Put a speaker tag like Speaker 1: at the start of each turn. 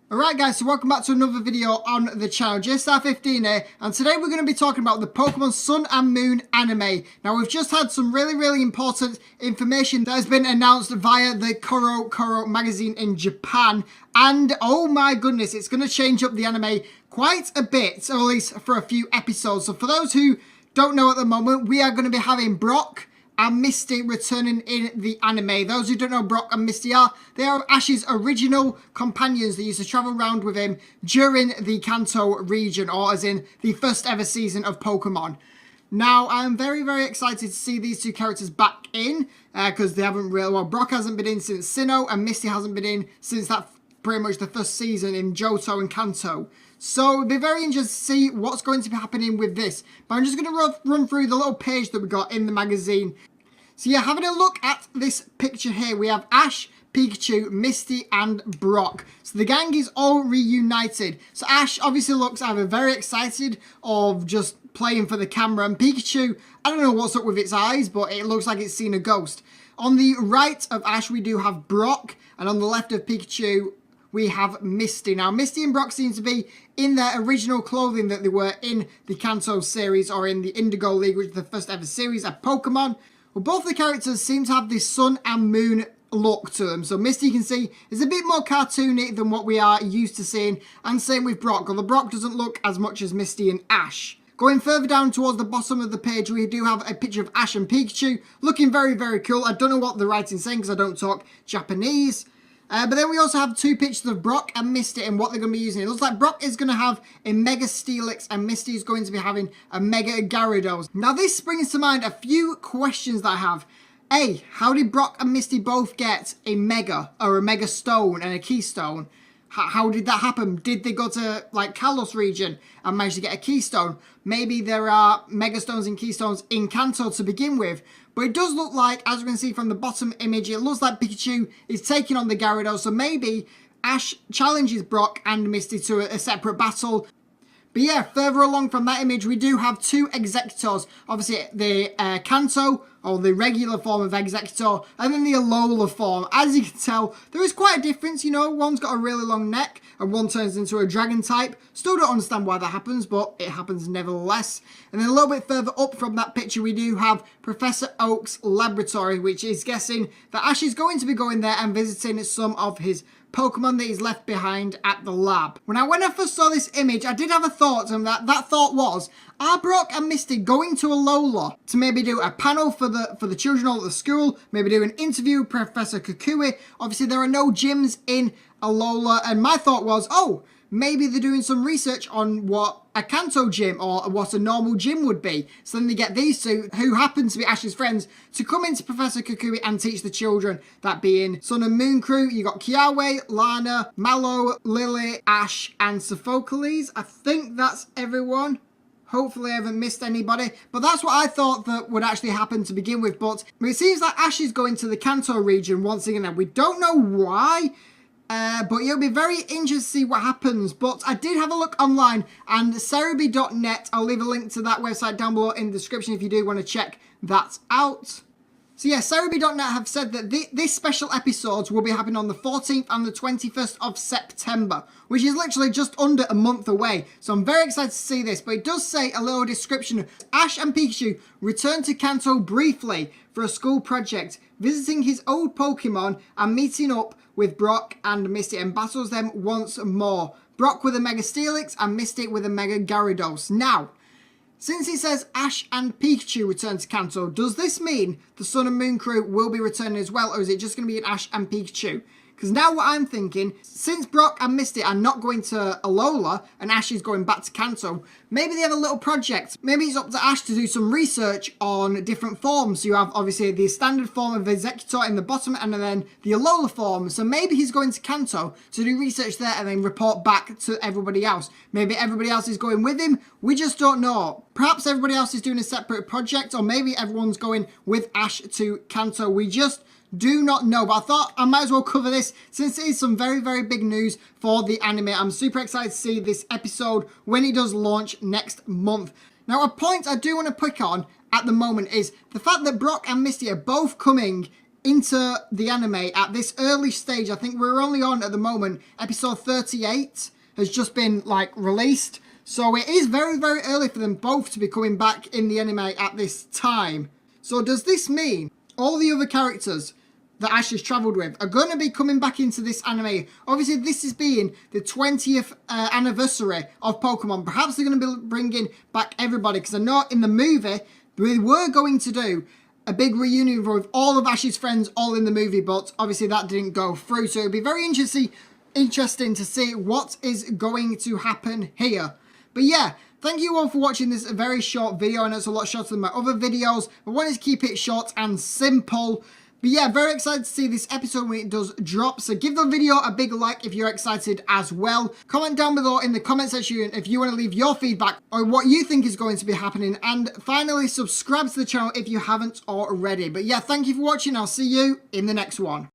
Speaker 1: Alright guys, so welcome back to another video on the channel. JStar15 here, and today we're going to be talking about the Pokemon Sun and Moon anime. Now we've just had some really important information that has been announced via the Koro magazine in Japan, and oh my goodness, it's going to change up the anime quite a bit, or at least for a few episodes. So for those who don't know at the moment, we are going to be having Brock and Misty returning in the anime. Those who don't know Brock and Misty they are Ash's original companions that used to travel around with him during the Kanto region, or as in the first ever season of Pokemon. Now, I'm very excited to see these two characters back in, because they haven't really, well, Brock hasn't been in since Sinnoh, and Misty hasn't been in since that pretty much the first season in Johto and Kanto. So it'll be very interesting to see what's going to be happening with this. But I'm just going to run through the little page that we got in the magazine. So yeah, having a look at this picture here, we have Ash, Pikachu, Misty and Brock. So the gang is all reunited. So Ash obviously looks either very excited of just playing for the camera, and Pikachu, I don't know what's up with its eyes, but it looks like it's seen a ghost. On the right of Ash we do have Brock, and on the left of Pikachu we have Misty. Now, Misty and Brock seem to be in their original clothing that they were in the Kanto series, or in the Indigo League, which is the first ever series of Pokemon. Well, both the characters seem to have this sun and moon look to them. So Misty, you can see, is a bit more cartoony than what we are used to seeing. And same with Brock, although Brock doesn't look as much as Misty and Ash. Going further down towards the bottom of the page, we do have a picture of Ash and Pikachu looking very cool. I don't know what the writing's saying because I don't talk Japanese. But then we also have two pictures of Brock and Misty and what they're going to be using. It looks like Brock is going to have a Mega Steelix and Misty is going to be having a Mega Gyarados. Now this brings to mind a few questions that I have. A, how did Brock and Misty both get a Mega, or a Mega Stone and a Keystone? How did that happen? Did they go to like Kalos region and manage to get a Keystone? Maybe there are Mega Stones and Keystones in Kanto to begin with. But it does look like, as we can see from the bottom image, it looks like Pikachu is taking on the Gyarados. So maybe Ash challenges Brock and Misty to a separate battle. But yeah, further along from that image, we do have two Executors. Obviously, the Kanto, or the regular form of Executor, and then the Alola form. As you can tell, there is quite a difference, you know. One's got a really long neck, and one turns into a Dragon type. Still don't understand why that happens, but it happens nevertheless. And then a little bit further up from that picture, we do have Professor Oak's laboratory, which is guessing that Ash is going to be going there and visiting some of his Pokemon that he's left behind at the lab. When I first saw this image, I did have a thought, and that thought was, are Brock and Misty going to Alola to maybe do a panel for the children all at the school, maybe do an interview with Professor Kukui? Obviously, there are no gyms in Alola, and my thought was, oh, maybe they're doing some research on what a Kanto gym or what a normal gym would be. So then they get these two, who happen to be Ash's friends, to come into Professor Kukui and teach the children. That being Sun and Moon crew, you got Kiawe, Lana, Mallow, Lily, Ash, and Sophocles. I think that's everyone. Hopefully I haven't missed anybody. But that's what I thought that would actually happen to begin with. But it seems like Ash is going to the Kanto region once again. And we don't know why. But it'll be very interesting to see what happens. But I did have a look online, and Cerebi.net, I'll leave a link to that website down below in the description if you do want to check that out. So yeah, Cerebi.net have said that this special episodes will be happening on the 14th and the 21st of September, which is literally just under a month away. So I'm very excited to see this, but it does say a little description. Ash and Pikachu return to Kanto briefly for a school project, visiting his old Pokemon and meeting up with Brock and Misty, and battles them once more. Brock with a Mega Steelix and Misty with a Mega Gyarados. Now, since it says Ash and Pikachu return to Kanto, does this mean the Sun and Moon crew will be returning as well, or is it just going to be an Ash and Pikachu? Because now what I'm thinking, since Brock and Misty are not going to Alola and Ash is going back to Kanto, maybe they have a little project. Maybe it's up to Ash to do some research on different forms. So you have obviously the standard form of Executor in the bottom and then the Alola form. So maybe he's going to Kanto to do research there and then report back to everybody else. Maybe everybody else is going with him. We just don't know. Perhaps everybody else is doing a separate project, or maybe everyone's going with Ash to Kanto. We just do not know, but I thought I might as well cover this since it is some very big news for the anime. I'm super excited to see this episode when it does launch next month. Now, a point I do want to pick on at the moment is the fact that Brock and Misty are both coming into the anime at this early stage. I think we're only on at the moment, episode 38 has just been like released. So it is very, very early for them both to be coming back in the anime at this time. So does this mean all the other characters that Ash has travelled with are going to be coming back into this anime? Obviously, this is being the 20th anniversary of Pokemon. Perhaps they're going to be bringing back everybody, because I know in the movie, they were going to do a big reunion with all of Ash's friends all in the movie, but obviously that didn't go through. So it'll be very interesting to see what is going to happen here. But yeah, thank you all for watching this very short video. I know it's a lot shorter than my other videos, but I wanted to keep it short and simple. But yeah, very excited to see this episode when it does drop. So give the video a big like if you're excited as well. Comment down below in the comment section if you want to leave your feedback on what you think is going to be happening. And finally, subscribe to the channel if you haven't already. But yeah, thank you for watching. I'll see you in the next one.